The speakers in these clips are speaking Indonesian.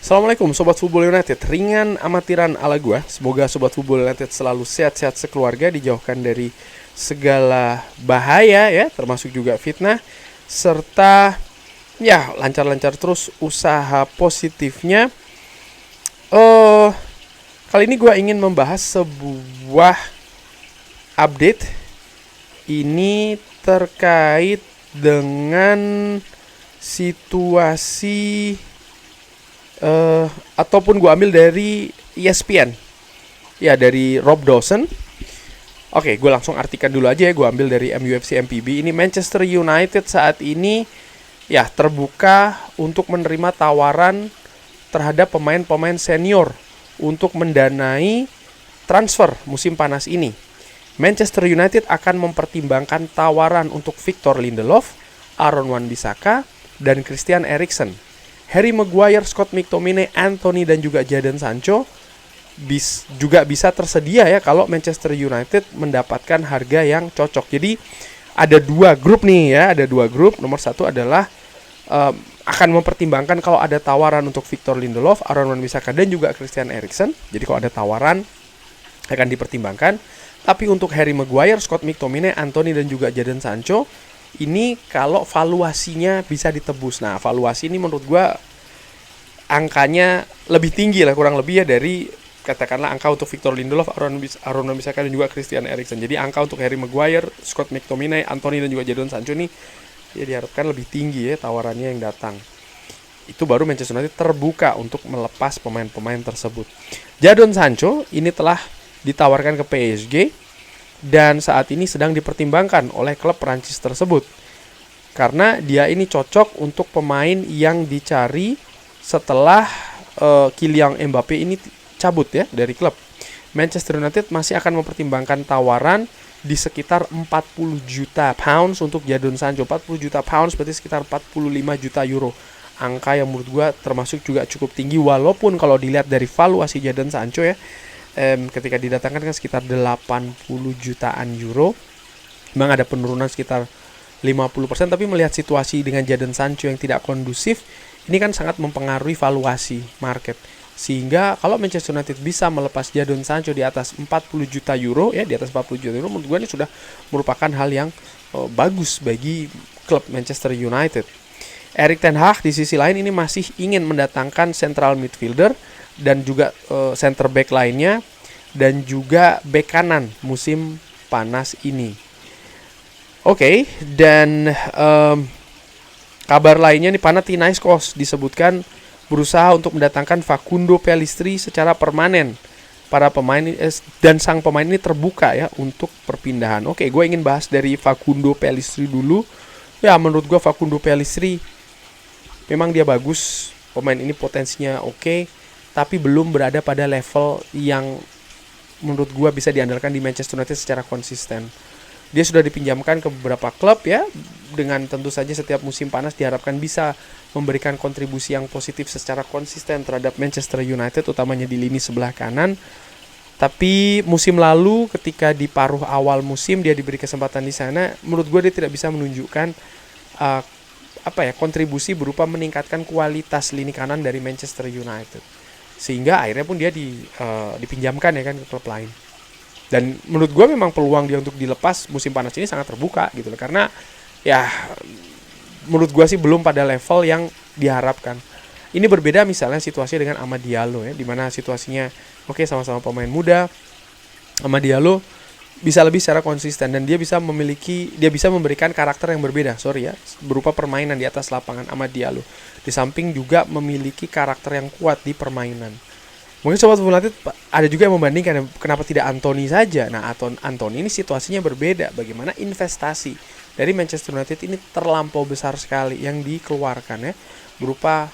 Assalamualaikum Sobat Football United. Ringan amatiran ala gua. Semoga Sobat Football United selalu sehat-sehat sekeluarga, dijauhkan dari segala bahaya ya, termasuk juga fitnah, serta ya lancar-lancar terus usaha positifnya. Kali ini gua ingin membahas sebuah update. Ini terkait dengan situasi ataupun gue ambil dari ESPN ya, dari Rob Dawson. Oke, gue langsung artikan dulu aja ya. Gue ambil dari MUFC MPB. Ini Manchester United saat ini ya terbuka untuk menerima tawaran terhadap pemain-pemain senior untuk mendanai transfer musim panas ini. Manchester United akan mempertimbangkan tawaran untuk Victor Lindelof, Aaron Wan-Bissaka, dan Christian Eriksen. Harry Maguire, Scott McTominay, Anthony, dan juga Jadon Sancho juga bisa tersedia ya kalau Manchester United mendapatkan harga yang cocok. Jadi ada dua grup nih ya, ada dua grup. Nomor satu adalah akan mempertimbangkan kalau ada tawaran untuk Victor Lindelof, Aaron Wan-Bissaka, dan juga Christian Eriksen. Jadi kalau ada tawaran akan dipertimbangkan. Tapi untuk Harry Maguire, Scott McTominay, Anthony, dan juga Jadon Sancho, ini kalau valuasinya bisa ditebus. Nah, valuasi ini menurut gue angkanya lebih tinggi lah, kurang lebih ya, dari katakanlah angka untuk Victor Lindelof, Aaron Wan-Bissaka, dan juga Christian Eriksen. Jadi angka untuk Harry Maguire, Scott McTominay, Anthony, dan juga Jadon Sancho ini ya diharapkan lebih tinggi ya tawarannya yang datang. Itu baru Manchester United terbuka untuk melepas pemain-pemain tersebut. Jadon Sancho ini telah ditawarkan ke PSG dan saat ini sedang dipertimbangkan oleh klub Prancis tersebut, karena dia ini cocok untuk pemain yang dicari setelah Kylian Mbappe ini cabut ya dari klub. Manchester United masih akan mempertimbangkan tawaran di sekitar 40 juta pounds untuk Jadon Sancho. 40 juta pounds berarti sekitar 45 juta euro. Angka yang menurut gue termasuk juga cukup tinggi, walaupun kalau dilihat dari valuasi Jadon Sancho ya, ketika didatangkan kan sekitar 80 jutaan euro. Memang ada penurunan sekitar 50%, tapi melihat situasi dengan Jadon Sancho yang tidak kondusif, ini kan sangat mempengaruhi valuasi market. Sehingga kalau Manchester United bisa melepas Jadon Sancho di atas 40 juta euro ya, di atas 40 juta euro, menurut gue ini sudah merupakan hal yang bagus bagi klub Manchester United. Erik ten Hag di sisi lain ini masih ingin mendatangkan central midfielder dan juga center back lainnya, dan juga back kanan musim panas ini. Oke, dan kabar lainnya nih, Panathinaikos disebutkan berusaha untuk mendatangkan Facundo Pellistri secara permanen. Para pemain dan sang pemain ini terbuka ya untuk perpindahan. Oke, gue ingin bahas dari Facundo Pellistri dulu. Ya, menurut gue Facundo Pellistri memang dia bagus. Pemain ini potensinya oke, tapi belum berada pada level yang menurut gue bisa diandalkan di Manchester United secara konsisten. Dia sudah dipinjamkan ke beberapa klub ya, dengan tentu saja setiap musim panas diharapkan bisa memberikan kontribusi yang positif secara konsisten terhadap Manchester United, utamanya di lini sebelah kanan. Tapi musim lalu ketika di paruh awal musim dia diberi kesempatan di sana, menurut gue dia tidak bisa menunjukkan kontribusi berupa meningkatkan kualitas lini kanan dari Manchester United, sehingga akhirnya pun dia dipinjamkan ya kan ke klub lain. Dan menurut gue memang peluang dia untuk dilepas musim panas ini sangat terbuka gitu loh, karena ya menurut gue sih belum pada level yang diharapkan. Ini berbeda misalnya situasi dengan Amad Diallo ya, dimana situasinya sama-sama pemain muda. Amad Diallo bisa lebih secara konsisten dan dia bisa memberikan karakter yang berbeda berupa permainan di atas lapangan. Amad Diallo di samping juga memiliki karakter yang kuat di permainan. Mungkin Sobat Football United ada juga yang membandingkan kenapa tidak Anthony saja. Nah, Anthony ini situasinya berbeda. Bagaimana investasi dari Manchester United ini terlampau besar sekali yang dikeluarkan ya, berupa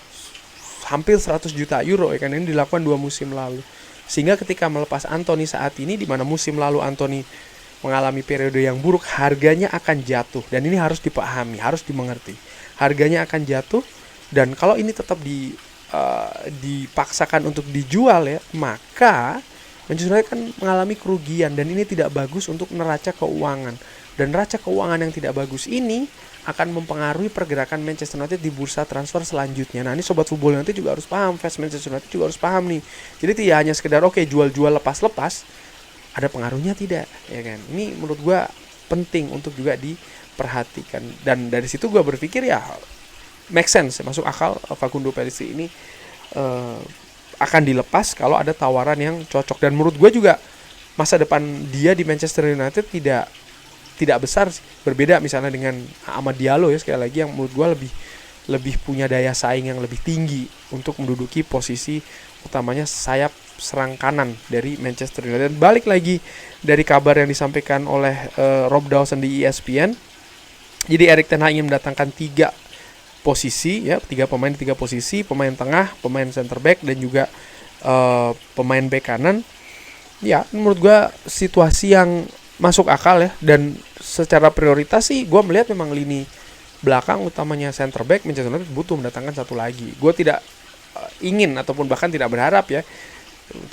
hampir 100 juta euro ya kan, ini dilakukan 2 musim lalu. Sehingga ketika melepas Anthony saat ini, di mana musim lalu Anthony mengalami periode yang buruk, harganya akan jatuh. Dan ini harus dipahami, harus dimengerti. Harganya akan jatuh, dan kalau ini tetap dipaksakan untuk dijual ya, maka Manchester United kan mengalami kerugian, dan ini tidak bagus untuk neraca keuangan. Dan neraca keuangan yang tidak bagus ini akan mempengaruhi pergerakan Manchester United di bursa transfer selanjutnya. Nah, ini sobat football nanti juga harus paham, fans Manchester United juga harus paham nih. Jadi tidak hanya sekedar oke jual-jual lepas-lepas, ada pengaruhnya tidak, ya kan? Ini menurut gua penting untuk juga diperhatikan. Dan dari situ gua berpikir ya make sense, masuk akal Facundo Pellistri ini akan dilepas kalau ada tawaran yang cocok. Dan menurut gua juga masa depan dia di Manchester United tidak besar sih. Berbeda misalnya dengan Amad Diallo ya, sekali lagi yang menurut gue lebih punya daya saing yang lebih tinggi untuk menduduki posisi utamanya sayap serang kanan dari Manchester United. Dan balik lagi dari kabar yang disampaikan oleh Rob Dawson di ESPN, jadi Erik ten Hag ingin mendatangkan 3 posisi ya, 3 pemain di 3 posisi, pemain tengah, pemain center back, dan juga pemain back kanan. Ya menurut gue situasi yang masuk akal ya, dan secara prioritas sih gue melihat memang lini belakang utamanya center back Manchester United butuh mendatangkan 1 lagi. Gue tidak ingin ataupun bahkan tidak berharap ya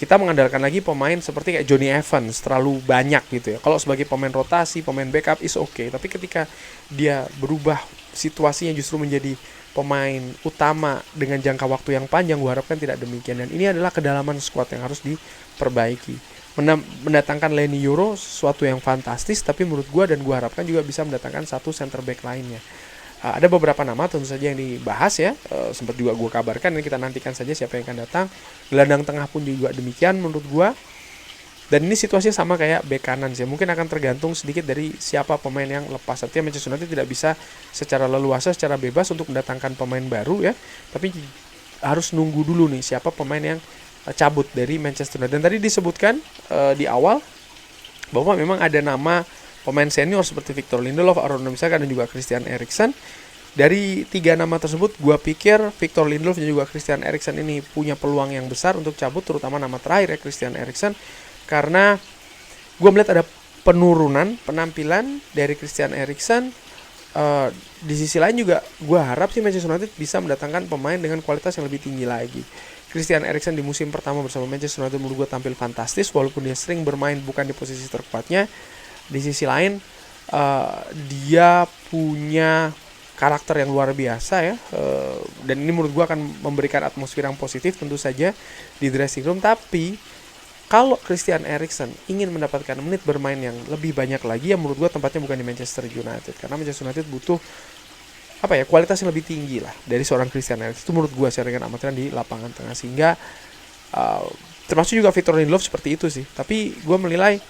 kita mengandalkan lagi pemain seperti kayak Johnny Evans terlalu banyak gitu ya. Kalau sebagai pemain rotasi, pemain backup is okay, tapi ketika dia berubah situasinya justru menjadi pemain utama dengan jangka waktu yang panjang, gue harapkan tidak demikian. Dan ini adalah kedalaman squad yang harus diperbaiki. Mendatangkan Leny Yoro sesuatu yang fantastis, tapi menurut gue dan gue harapkan juga bisa mendatangkan 1 center back lainnya. Ada beberapa nama tentu saja yang dibahas ya, sempat juga gue kabarkan, dan kita nantikan saja siapa yang akan datang. Gelandang tengah pun juga demikian menurut gue. Dan ini situasinya sama kayak bek kanan sih, mungkin akan tergantung sedikit dari siapa pemain yang lepas. Artinya Manchester United tidak bisa secara leluasa, secara bebas untuk mendatangkan pemain baru ya, tapi harus nunggu dulu nih siapa pemain yang cabut dari Manchester United. Dan tadi disebutkan di awal bahwa memang ada nama pemain senior seperti Victor Lindelof, Aaron Wan-Bissaka, dan juga Christian Eriksen. Dari 3 nama tersebut, gue pikir Victor Lindelof dan juga Christian Eriksen ini punya peluang yang besar untuk cabut, terutama nama terakhir ya, Christian Eriksen, karena gue melihat ada penurunan penampilan dari Christian Eriksen. Di sisi lain juga gue harap sih Manchester United bisa mendatangkan pemain dengan kualitas yang lebih tinggi lagi. Christian Eriksen di musim pertama bersama Manchester United menurut gue tampil fantastis, walaupun dia sering bermain bukan di posisi terkuatnya. Di sisi lain dia punya karakter yang luar biasa ya, dan ini menurut gue akan memberikan atmosfer yang positif tentu saja di dressing room. Tapi kalau Christian Eriksen ingin mendapatkan menit bermain yang lebih banyak lagi, ya menurut gue tempatnya bukan di Manchester United, karena Manchester United butuh kualitas yang lebih tinggi lah dari seorang Christian Eriksen. Itu menurut gue secara dengan amatiran di lapangan tengah, sehingga termasuk juga Victor Lindelof seperti itu sih. Tapi gue menilai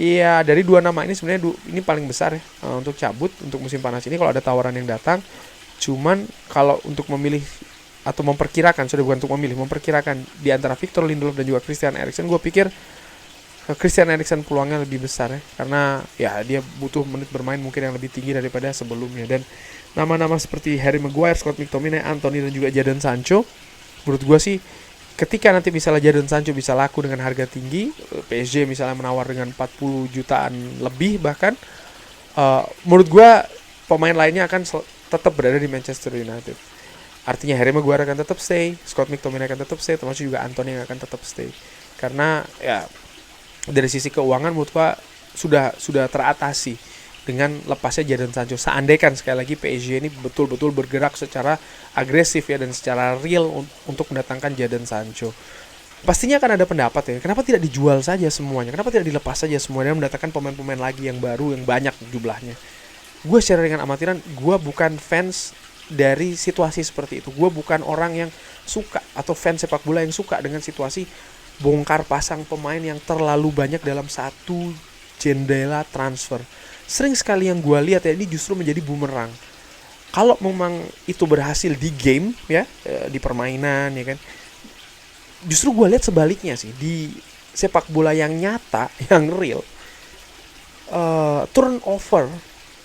ya dari 2 nama ini sebenarnya ini paling besar ya untuk cabut untuk musim panas ini kalau ada tawaran yang datang. Cuman kalau untuk memilih atau memperkirakan, memperkirakan di antara Victor Lindelof dan juga Christian Eriksen, gue pikir Christian Eriksen peluangnya lebih besar ya, karena ya dia butuh menit bermain mungkin yang lebih tinggi daripada sebelumnya. Dan nama-nama seperti Harry Maguire, Scott McTominay, Anthony, dan juga Jadon Sancho, menurut gue sih ketika nanti misalnya Jadon Sancho bisa laku dengan harga tinggi, PSG misalnya menawar dengan 40 jutaan lebih bahkan, menurut gue pemain lainnya akan tetap berada di Manchester United. Artinya Harry Maguire akan tetap stay, Scott McTominay akan tetap stay, termasuk juga Anthony yang akan tetap stay. Karena ya dari sisi keuangan menurut gue sudah teratasi dengan lepasnya Jadon Sancho. Seandainya sekali lagi PSG ini betul-betul bergerak secara agresif ya dan secara real untuk mendatangkan Jadon Sancho. Pastinya akan ada pendapat ya, kenapa tidak dijual saja semuanya, kenapa tidak dilepas saja semuanya dan mendatangkan pemain-pemain lagi yang baru, yang banyak jumlahnya. Gue secara dengan amatiran, gue bukan fans dari situasi seperti itu. Gue bukan orang yang suka atau fans sepak bola yang suka dengan situasi bongkar pasang pemain yang terlalu banyak dalam satu jendela transfer. Sering sekali yang gue lihat ya, ini justru menjadi bumerang. Kalau memang itu berhasil di game ya, di permainan ya kan, justru gue lihat sebaliknya sih di sepak bola yang nyata, yang real, turnover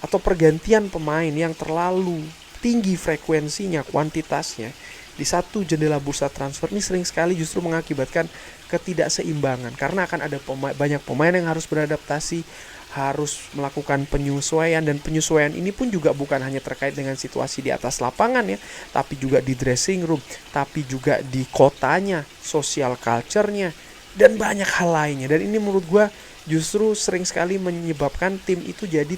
atau pergantian pemain yang terlalu tinggi frekuensinya, kuantitasnya di satu jendela bursa transfer ini sering sekali justru mengakibatkan ketidakseimbangan, karena akan ada banyak pemain yang harus beradaptasi, harus melakukan penyesuaian, dan penyesuaian ini pun juga bukan hanya terkait dengan situasi di atas lapangan ya, tapi juga di dressing room, tapi juga di kotanya, social culture-nya, dan banyak hal lainnya. Dan ini menurut gue justru sering sekali menyebabkan tim itu jadi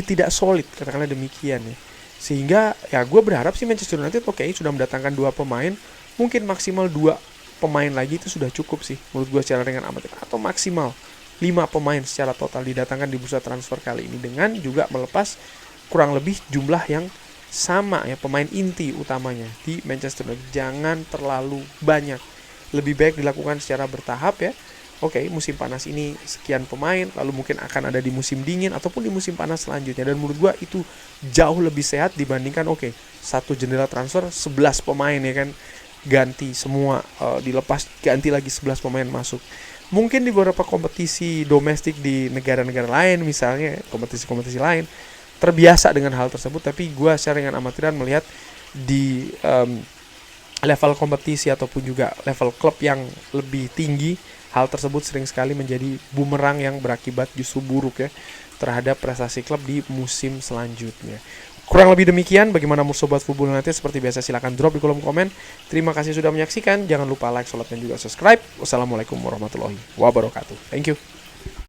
tidak solid, katakanlah demikian ya. Sehingga ya gue berharap sih Manchester United sudah mendatangkan 2 pemain, mungkin maksimal 2 pemain lagi itu sudah cukup sih menurut gue secara ringan amatir, atau maksimal 5 pemain secara total didatangkan di bursa transfer kali ini, dengan juga melepas kurang lebih jumlah yang sama ya pemain inti utamanya di Manchester United. Jangan terlalu banyak, lebih baik dilakukan secara bertahap ya. Musim panas ini sekian pemain, lalu mungkin akan ada di musim dingin ataupun di musim panas selanjutnya. Dan menurut gua itu jauh lebih sehat dibandingkan satu jendela transfer 11 pemain ya kan, ganti semua, dilepas ganti lagi 11 pemain masuk. Mungkin di beberapa kompetisi domestik di negara-negara lain, misalnya kompetisi-kompetisi lain, terbiasa dengan hal tersebut. Tapi gua secara dengan amatiran melihat di level kompetisi ataupun juga level klub yang lebih tinggi, hal tersebut sering sekali menjadi bumerang yang berakibat justru buruk ya terhadap prestasi klub di musim selanjutnya. Kurang lebih demikian. Bagaimana menurut Sobat Football United? Seperti biasa silahkan drop di kolom komen. Terima kasih sudah menyaksikan. Jangan lupa like, share, dan juga subscribe. Wassalamualaikum warahmatullahi wabarakatuh. Thank you.